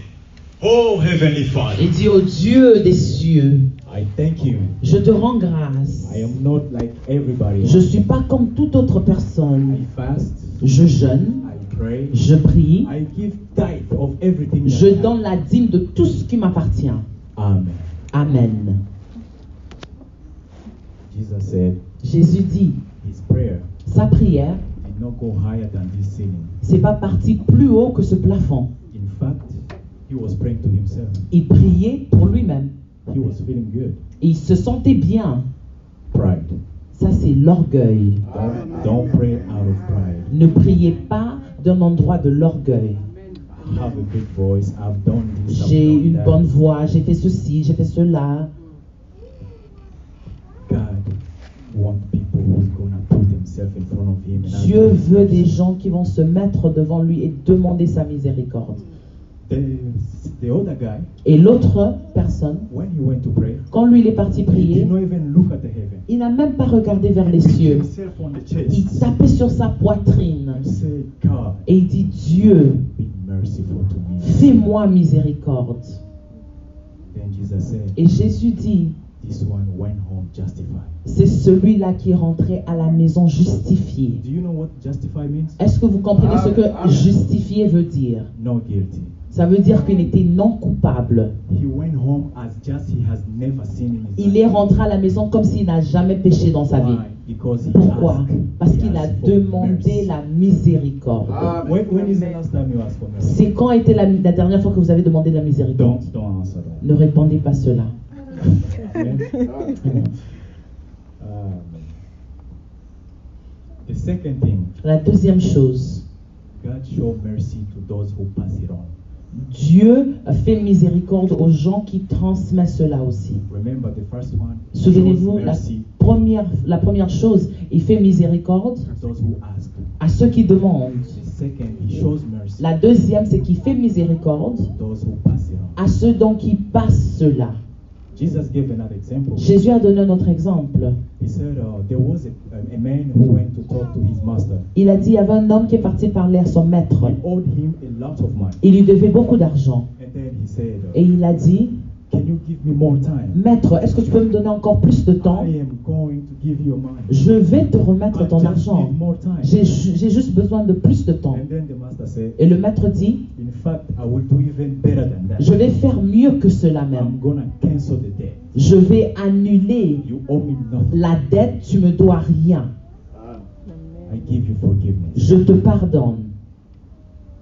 Speaker 2: Oh, Heavenly Father,
Speaker 1: Il dit, ô Dieu des cieux,
Speaker 2: I thank you.
Speaker 1: je te rends grâce.
Speaker 2: I am not like everybody.
Speaker 1: Je ne suis pas comme toute autre personne.
Speaker 2: I fast,
Speaker 1: Je jeûne,
Speaker 2: I pray,
Speaker 1: je prie,
Speaker 2: I give tithe of everything that
Speaker 1: je
Speaker 2: I have.
Speaker 1: donne la dîme de tout ce qui m'appartient.
Speaker 2: Amen.
Speaker 1: Amen.
Speaker 2: Jesus said
Speaker 1: Jésus dit,
Speaker 2: his prayer
Speaker 1: sa prière,
Speaker 2: did not go higher than this ceiling.
Speaker 1: c'est pas parti plus haut que ce plafond.
Speaker 2: In fact, he was praying to himself.
Speaker 1: Il priait pour lui-même.
Speaker 2: He was feeling good.
Speaker 1: Et il se sentait bien.
Speaker 2: Pride.
Speaker 1: Ça, c'est l'orgueil.
Speaker 2: Don't pray out of pride.
Speaker 1: Ne priez pas d'un endroit de l'orgueil.
Speaker 2: I have a good voice. I've done this. I've
Speaker 1: J'ai
Speaker 2: done
Speaker 1: une
Speaker 2: that.
Speaker 1: bonne voix, j'ai fait ceci, j'ai fait cela.
Speaker 2: God wants people who's gonna put themselves in front of him. And ask
Speaker 1: Dieu
Speaker 2: him.
Speaker 1: veut des gens qui vont se mettre devant lui et demander sa miséricorde.
Speaker 2: The other guy,
Speaker 1: Et l'autre personne,
Speaker 2: when he went to pray,
Speaker 1: quand lui il est parti
Speaker 2: he
Speaker 1: prier,
Speaker 2: did not even look at the heaven.
Speaker 1: il n'a même pas regardé vers les
Speaker 2: He beat
Speaker 1: cieux.
Speaker 2: himself on the
Speaker 1: Il
Speaker 2: chest
Speaker 1: tapait sur sa poitrine
Speaker 2: and said, God,
Speaker 1: et il dit, Dieu,
Speaker 2: be merciful to me.
Speaker 1: fais-moi miséricorde.
Speaker 2: Then Jesus said,
Speaker 1: Et Jésus dit,
Speaker 2: this one went home justified.
Speaker 1: c'est celui-là qui est rentré à la maison justifié.
Speaker 2: Do you know what justify means?
Speaker 1: Est-ce que vous comprenez ce que justifié veut dire?
Speaker 2: No guilty.
Speaker 1: Ça veut dire qu'il était non coupable.
Speaker 2: He went home as just he has never sinned in his
Speaker 1: Il est rentré à la maison comme s'il n'a jamais péché dans sa vie.
Speaker 2: Why? Because he
Speaker 1: Pourquoi?
Speaker 2: asked.
Speaker 1: Parce
Speaker 2: He
Speaker 1: qu'il a
Speaker 2: asked for
Speaker 1: demandé
Speaker 2: mercy.
Speaker 1: la miséricorde.
Speaker 2: When is the last time you asked for mercy?
Speaker 1: C'est quand était la dernière fois que vous avez demandé la miséricorde?
Speaker 2: Don't answer that.
Speaker 1: Ne répondez pas cela.
Speaker 2: Amen. The second thing,
Speaker 1: La deuxième chose,
Speaker 2: God show mercy to those who pass it on.
Speaker 1: Dieu fait miséricorde aux gens qui transmettent cela aussi.
Speaker 2: Remember the first one. He
Speaker 1: Souvenez-vous,
Speaker 2: shows mercy
Speaker 1: la première chose, il fait miséricorde
Speaker 2: to those who ask.
Speaker 1: à ceux qui demandent.
Speaker 2: The second, he shows mercy
Speaker 1: La deuxième, c'est qu'il fait miséricorde
Speaker 2: to those who pass it on.
Speaker 1: à ceux dont qui passent cela.
Speaker 2: Jesus gave another example.
Speaker 1: Jésus a donné un autre exemple.
Speaker 2: He said there was a man who went to talk to his master.
Speaker 1: Il a dit, il y avait un homme qui est parti parler à son maître.
Speaker 2: He owed him a lot of money.
Speaker 1: Il lui devait beaucoup d'argent.
Speaker 2: And then he said,
Speaker 1: Et il a dit,
Speaker 2: can you give me more time?
Speaker 1: maître, est-ce que tu peux me donner encore plus de temps?
Speaker 2: I am going to give you money.
Speaker 1: Je vais te remettre
Speaker 2: I
Speaker 1: ton
Speaker 2: just
Speaker 1: argent.
Speaker 2: need more time.
Speaker 1: J'ai juste besoin de plus de temps.
Speaker 2: And then the master said,
Speaker 1: Et le maître dit,
Speaker 2: in fact, I will do even better than that.
Speaker 1: je vais faire mieux que cela
Speaker 2: I'm
Speaker 1: même.
Speaker 2: gonna cancel the debt.
Speaker 1: Je vais annuler
Speaker 2: You owe me nothing.
Speaker 1: la dette, tu me dois rien.
Speaker 2: I give you forgiveness.
Speaker 1: Je te pardonne.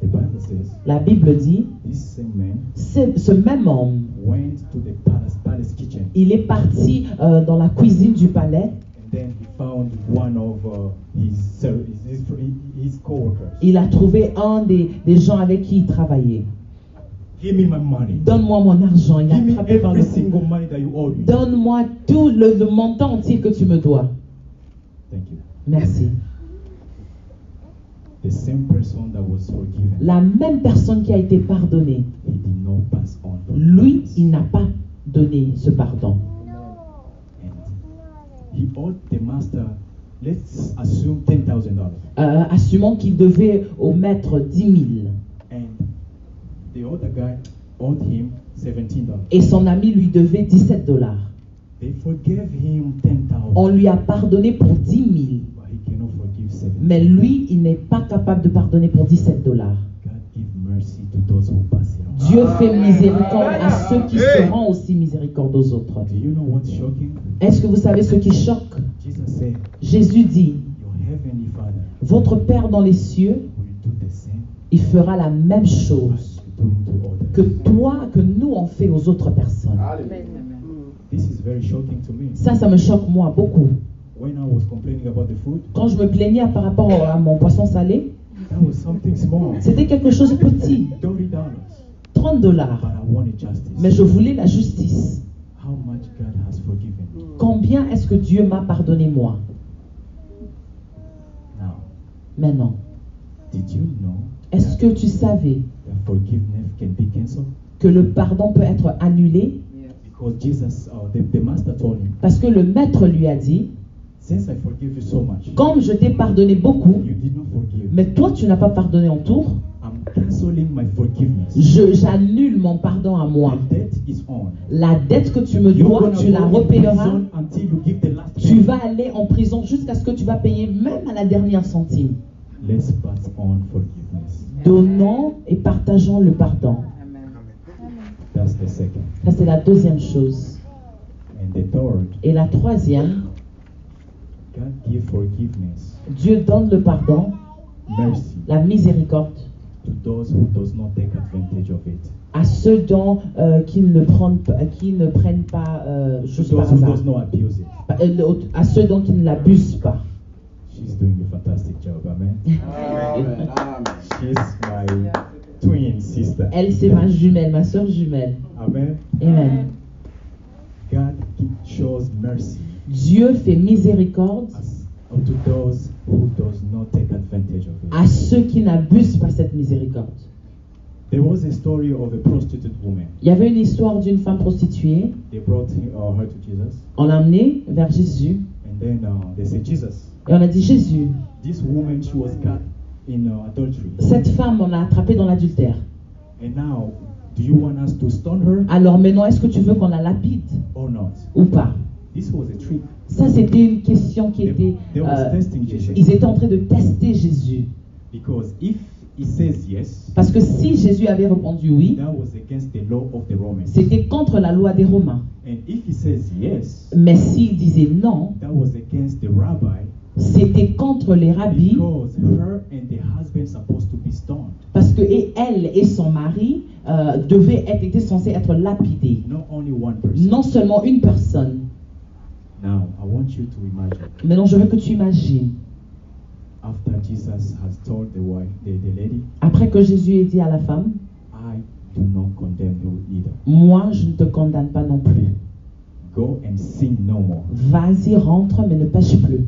Speaker 2: The Bible says
Speaker 1: La Bible dit,
Speaker 2: this same man
Speaker 1: ce même homme,
Speaker 2: went to the palace kitchen,
Speaker 1: il est parti dans la cuisine du palais.
Speaker 2: and then he found one of his co-workers.
Speaker 1: Il a trouvé un des gens avec qui il travaillait.
Speaker 2: Give me my money.
Speaker 1: Donne-moi mon argent. Il a
Speaker 2: Give me
Speaker 1: attrapé par
Speaker 2: every
Speaker 1: le cou.
Speaker 2: single money that you owe me.
Speaker 1: Donne-moi tout le montant entier que tu me dois.
Speaker 2: Thank you.
Speaker 1: Merci.
Speaker 2: The same person that was forgiven,
Speaker 1: La même personne qui a été pardonnée,
Speaker 2: he did not pass on.
Speaker 1: lui, il n'a pas donné ce pardon.
Speaker 2: And he owed the master, let's assume $10,000.
Speaker 1: Assumons qu'il devait au maître 10 000
Speaker 2: And the other guy owed him $17.
Speaker 1: et son ami lui devait 17 $.
Speaker 2: They forgave him 10,000.
Speaker 1: On lui a pardonné pour 10 000,
Speaker 2: But he cannot forgive 7.
Speaker 1: mais lui, il n'est pas capable de pardonner pour 17 $.
Speaker 2: God give mercy to those who pass it on.
Speaker 1: Dieu fait miséricorde à ceux qui se rendent aussi miséricorde aux autres.
Speaker 2: Do you know what's shocking?
Speaker 1: Est-ce que vous savez ce qui choque?
Speaker 2: Jesus said,
Speaker 1: Jésus dit,
Speaker 2: your heavenly Father
Speaker 1: votre Père dans les cieux,
Speaker 2: will do the same
Speaker 1: il fera la même chose
Speaker 2: as you do to others.
Speaker 1: que nous on fait aux autres personnes.
Speaker 2: This is very shocking to me.
Speaker 1: Ça me choque moi beaucoup.
Speaker 2: When I was complaining about the food,
Speaker 1: Quand je me plaignais par rapport à mon poisson salé,
Speaker 2: that was something small.
Speaker 1: c'était quelque chose de petit,
Speaker 2: $30.
Speaker 1: $30.
Speaker 2: But I wanted justice.
Speaker 1: Mais je voulais la justice.
Speaker 2: How much God has forgiven me.
Speaker 1: Combien est-ce que Dieu m'a pardonné moi?
Speaker 2: Now,
Speaker 1: Maintenant,
Speaker 2: did you know
Speaker 1: est-ce que tu savais
Speaker 2: that forgiveness can be cancelled?
Speaker 1: que le pardon peut être annulé?
Speaker 2: Because Jesus, the master told him,
Speaker 1: Parce que le maître lui a dit,
Speaker 2: since I forgive you so much,
Speaker 1: comme je t'ai pardonné beaucoup,
Speaker 2: you did not forgive.
Speaker 1: mais toi tu n'as pas pardonné en tour,
Speaker 2: I'm cancelling my forgiveness.
Speaker 1: j'annule mon pardon à moi.
Speaker 2: My debt is on.
Speaker 1: La dette que tu me
Speaker 2: You're
Speaker 1: dois,
Speaker 2: gonna
Speaker 1: tu la
Speaker 2: go in
Speaker 1: repayeras.
Speaker 2: prison until you give the last
Speaker 1: Tu
Speaker 2: penny.
Speaker 1: vas aller en prison jusqu'à ce que tu vas payer même à la dernière centime.
Speaker 2: Let's pass on forgiveness.
Speaker 1: Donnons et partageons le pardon.
Speaker 2: That's the second.
Speaker 1: Ça, c'est la deuxième chose.
Speaker 2: And the third,
Speaker 1: Et la troisième,
Speaker 2: God give forgiveness,
Speaker 1: Dieu donne le pardon,
Speaker 2: mercy
Speaker 1: la miséricorde
Speaker 2: to those who does not take advantage of it.
Speaker 1: à ceux qui ne prennent pas
Speaker 2: To
Speaker 1: juste par
Speaker 2: those who
Speaker 1: hasard.
Speaker 2: does not abuse it.
Speaker 1: À ceux dont qui ne l'abusent pas.
Speaker 2: She's doing a fantastic job, amen. She's my twin sister.
Speaker 1: Elle, c'est ma jumelle, ma soeur jumelle.
Speaker 2: Amen.
Speaker 1: Amen.
Speaker 2: God shows mercy
Speaker 1: Dieu fait miséricorde
Speaker 2: to those who does not take advantage of it.
Speaker 1: à ceux qui n'abusent pas cette miséricorde.
Speaker 2: There was a story of a prostitute woman.
Speaker 1: Il y avait une histoire d'une femme prostituée.
Speaker 2: They brought her to Jesus,
Speaker 1: On l'a emmenée vers Jésus
Speaker 2: and then they said, Jesus,
Speaker 1: et on a dit, Jésus,
Speaker 2: this woman, she was caught in adultery,
Speaker 1: cette femme, on l'a attrapée dans l'adultère.
Speaker 2: and now, do you want us to stone her
Speaker 1: Alors maintenant, est-ce que tu veux qu'on la lapide
Speaker 2: or not?
Speaker 1: ou pas?
Speaker 2: This was a trick.
Speaker 1: Ça, c'était une question qui était...
Speaker 2: They was testing Jesus.
Speaker 1: Ils étaient en train de tester Jésus.
Speaker 2: Because if he says yes,
Speaker 1: Parce que si Jésus avait répondu oui,
Speaker 2: that was against the law of the Romans.
Speaker 1: c'était contre la loi des Romains.
Speaker 2: And if he says yes,
Speaker 1: Mais s'il disait non,
Speaker 2: that was against the rabbi,
Speaker 1: c'était contre les rabbis,
Speaker 2: because her and the husband supposed to be stoned.
Speaker 1: parce que elle et son mari étaient censés être lapidés.
Speaker 2: Not only one person.
Speaker 1: Non seulement une personne.
Speaker 2: Now, I want you to imagine,
Speaker 1: Maintenant, je veux que tu imagines,
Speaker 2: after Jesus has told the lady,
Speaker 1: après que Jésus ait dit à la femme,
Speaker 2: I do not condemn you either.
Speaker 1: moi, je ne te condamne pas non plus.
Speaker 2: Go and sin no more.
Speaker 1: Vas-y, rentre, mais ne pêche plus.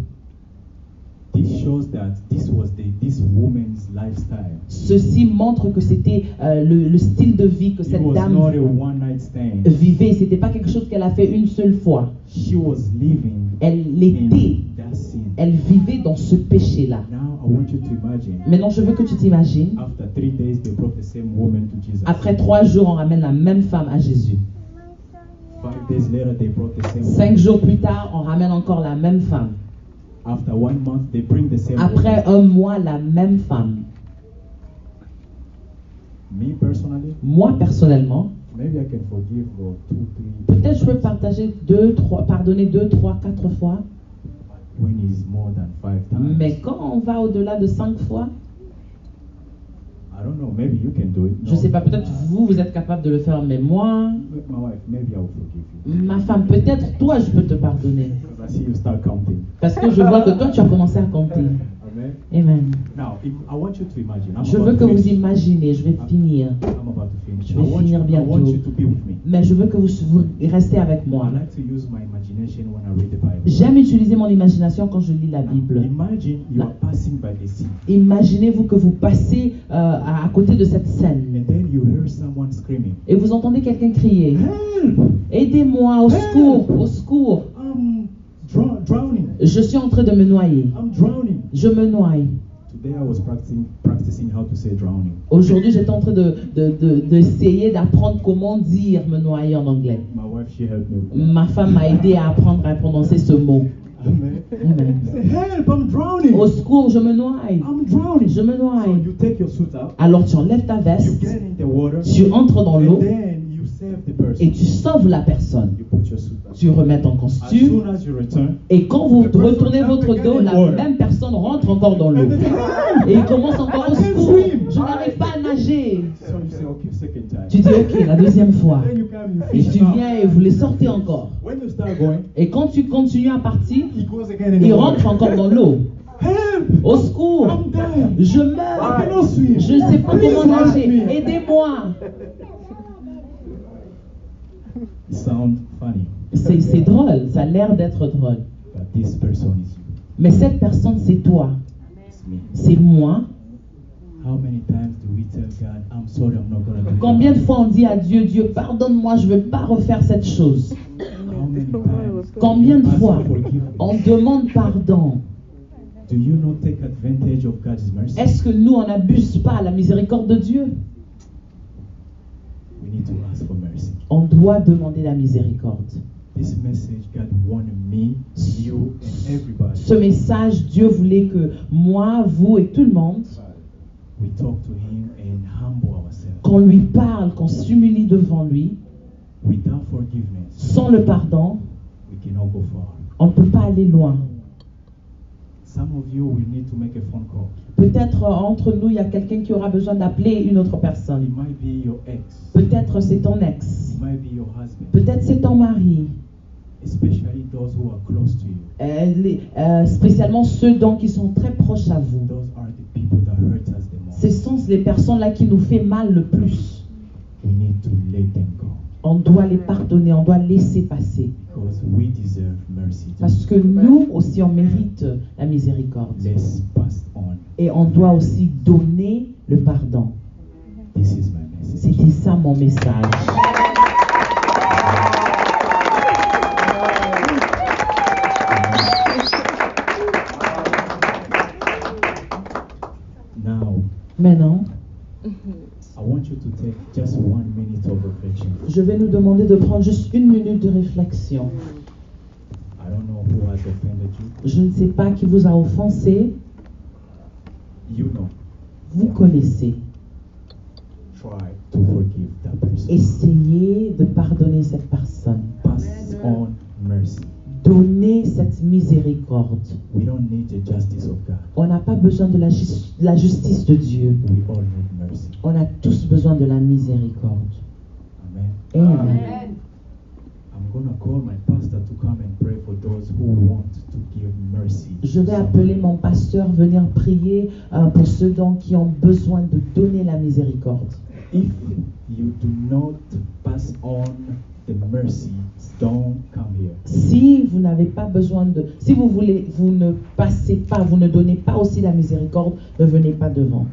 Speaker 2: This shows that this was this woman's lifestyle.
Speaker 1: Ceci montre que c'était le style de vie que
Speaker 2: It
Speaker 1: cette
Speaker 2: was
Speaker 1: dame
Speaker 2: not a one-night stand.
Speaker 1: vivait. C'était pas quelque chose qu'elle a fait une seule fois.
Speaker 2: She was living
Speaker 1: Elle
Speaker 2: in
Speaker 1: l'était.
Speaker 2: that sin.
Speaker 1: Elle vivait dans ce péché-là.
Speaker 2: Now I want you to imagine.
Speaker 1: Maintenant, je veux que tu t'imagines.
Speaker 2: After 3 days, they brought the same woman to Jesus.
Speaker 1: Après 3 jours, on ramène la même femme à Jésus.
Speaker 2: 5 days later, they brought the same
Speaker 1: 5
Speaker 2: woman.
Speaker 1: jours plus tard, on ramène encore la même femme.
Speaker 2: After 1 month, they bring the same
Speaker 1: Après
Speaker 2: woman.
Speaker 1: 1 mois, la même femme.
Speaker 2: Me personally,
Speaker 1: Moi, personnellement,
Speaker 2: maybe I can forgive 2, 3.
Speaker 1: peut-être je peux partager pardonner 2, 3, 4 fois.
Speaker 2: When it's more than 5 times.
Speaker 1: Mais quand on va au-delà de 5 fois,
Speaker 2: I don't know. Maybe you can do it.
Speaker 1: je
Speaker 2: No.
Speaker 1: sais pas, peut-être vous êtes capable de le faire, mais moi,
Speaker 2: My wife, maybe I will forgive you.
Speaker 1: ma femme, peut-être toi, je peux te pardonner.
Speaker 2: Because I see you start counting.
Speaker 1: Parce que je vois que toi, tu as commencé à compter.
Speaker 2: Amen.
Speaker 1: Amen.
Speaker 2: Now, I want you to imagine. I'm
Speaker 1: Je
Speaker 2: about
Speaker 1: veux
Speaker 2: to
Speaker 1: que vous
Speaker 2: finish.
Speaker 1: imaginez, je vais finir.
Speaker 2: I'm about to finish.
Speaker 1: Je vais finir
Speaker 2: I want
Speaker 1: bientôt.
Speaker 2: you to be with me.
Speaker 1: Mais je veux que vous restez avec moi.
Speaker 2: I like to use my imagination when I read the Bible.
Speaker 1: J'aime utiliser mon imagination quand je lis la Bible.
Speaker 2: Imagine you are passing by the sea,
Speaker 1: Imaginez-vous que vous passez à côté de cette scène
Speaker 2: and then you hear someone screaming,
Speaker 1: et vous entendez quelqu'un crier
Speaker 2: "Help!
Speaker 1: Aidez-moi, au secours, au secours.
Speaker 2: I'm drowning!
Speaker 1: Je suis en train de me noyer.
Speaker 2: I'm drowning!"
Speaker 1: Je me noie.
Speaker 2: Today I was practicing how to say drowning.
Speaker 1: Aujourd'hui, j'étais en train d'essayer d'apprendre comment dire me noyer en anglais.
Speaker 2: My wife, she helped me with that.
Speaker 1: Ma femme m'a aidé à apprendre à prononcer ce mot.
Speaker 2: Amen.
Speaker 1: Amen.
Speaker 2: Say, "Help! I'm drowning!
Speaker 1: Au secours, je me noie.
Speaker 2: I'm drowning!"
Speaker 1: Je me
Speaker 2: So
Speaker 1: noie.
Speaker 2: you take your suit out,
Speaker 1: Alors tu enlèves ta
Speaker 2: you
Speaker 1: veste,
Speaker 2: get in the water,
Speaker 1: tu entres dans
Speaker 2: and
Speaker 1: l'eau
Speaker 2: then you save the person.
Speaker 1: et tu sauves la personne.
Speaker 2: You put your suit back.
Speaker 1: Tu remets ton
Speaker 2: As
Speaker 1: costume
Speaker 2: soon as you return,
Speaker 1: et quand vous
Speaker 2: the person
Speaker 1: retournez
Speaker 2: jump
Speaker 1: votre
Speaker 2: again
Speaker 1: dos,
Speaker 2: in
Speaker 1: la
Speaker 2: water.
Speaker 1: même personne rentre encore dans l'eau.
Speaker 2: And then-
Speaker 1: Et il commence encore au
Speaker 2: I can't
Speaker 1: secours.
Speaker 2: swim.
Speaker 1: Je n'arrive pas à nager.
Speaker 2: So you say, okay, second time.
Speaker 1: Tu dis ok, la deuxième fois.
Speaker 2: Then you come, you
Speaker 1: Et
Speaker 2: fish
Speaker 1: tu
Speaker 2: now.
Speaker 1: viens et vous les sortez encore.
Speaker 2: When you start going,
Speaker 1: Et quand tu continues à partir,
Speaker 2: he goes again in the
Speaker 1: il
Speaker 2: water.
Speaker 1: rentre encore dans l'eau.
Speaker 2: Help!
Speaker 1: Au secours,
Speaker 2: I'm dying.
Speaker 1: je
Speaker 2: I
Speaker 1: meurs.
Speaker 2: cannot swim.
Speaker 1: Je ne sais pas
Speaker 2: Please
Speaker 1: comment
Speaker 2: help
Speaker 1: nager.
Speaker 2: me.
Speaker 1: Aidez-moi.
Speaker 2: It sounds funny,
Speaker 1: C'est drôle, ça a l'air d'être drôle.
Speaker 2: but this person is you.
Speaker 1: Mais cette personne, c'est toi.
Speaker 2: It's me.
Speaker 1: C'est moi.
Speaker 2: How many times do we tell God, I'm sorry, I'm not going to do
Speaker 1: Combien de
Speaker 2: that?
Speaker 1: fois on dit à Dieu, Dieu, pardonne-moi, je ne veux pas refaire cette chose.
Speaker 2: How many times
Speaker 1: Combien de
Speaker 2: you ask
Speaker 1: fois
Speaker 2: for forgiveness?
Speaker 1: on demande pardon?
Speaker 2: Do you not take advantage of God's mercy?
Speaker 1: Est-ce que nous, on n'abuse pas la miséricorde de Dieu?
Speaker 2: We need to ask for mercy.
Speaker 1: On doit demander la miséricorde.
Speaker 2: This message, God wanted me, you, and everybody.
Speaker 1: Ce message, Dieu voulait que moi, vous et tout le monde,
Speaker 2: We talk to Him and humble ourselves.
Speaker 1: qu'on lui parle, qu'on s'humilie devant lui.
Speaker 2: Without forgiveness,
Speaker 1: Sans le pardon,
Speaker 2: we cannot go far.
Speaker 1: on ne peut pas aller loin.
Speaker 2: Some of you will need to make a phone call.
Speaker 1: Peut-être entre nous, il y a quelqu'un qui aura besoin d'appeler une autre
Speaker 2: It
Speaker 1: personne.
Speaker 2: might be your ex.
Speaker 1: Peut-être c'est ton ex.
Speaker 2: It might be your husband.
Speaker 1: Peut-être c'est ton mari.
Speaker 2: Especially those who are close to you.
Speaker 1: Spécialement ceux dont qui sont très proches à vous.
Speaker 2: Those are the people that hurt us the most.
Speaker 1: Ce sont les personnes-là qui nous fait mal le plus.
Speaker 2: We need to let them go
Speaker 1: On doit les pardonner, on doit laisser passer.
Speaker 2: because we deserve mercy too.
Speaker 1: Parce que nous aussi, on mérite la miséricorde.
Speaker 2: Let's pass on.
Speaker 1: Et on doit aussi donner le pardon.
Speaker 2: This is my message.
Speaker 1: C'était ça mon message.
Speaker 2: Now,
Speaker 1: Maintenant,
Speaker 2: I want you to take just 1 minute of reflection.
Speaker 1: je vais nous demander de prendre juste 1 minute de réflexion.
Speaker 2: I don't know who has offended you.
Speaker 1: Je ne sais pas qui vous a offensé.
Speaker 2: You know.
Speaker 1: Vous connaissez.
Speaker 2: Try to forgive that person.
Speaker 1: Essayez de pardonner cette personne.
Speaker 2: Pass on mercy.
Speaker 1: Donnez cette miséricorde.
Speaker 2: We don't need the justice of God.
Speaker 1: On n'a pas besoin de la justice de Dieu.
Speaker 2: We all need mercy.
Speaker 1: On a tous besoin de la miséricorde.
Speaker 2: Amen.
Speaker 1: Amen.
Speaker 2: I'm going to call my pastor to come and pray for those who want to give mercy.
Speaker 1: Je vais appeler mon pasteur venir prier pour ceux dont qui ont besoin de donner la miséricorde.
Speaker 2: If you do not pass on the mercy, don't come here.
Speaker 1: Si vous n'avez pas besoin si vous ne passez pas, vous ne donnez pas aussi la miséricorde, ne venez pas devant.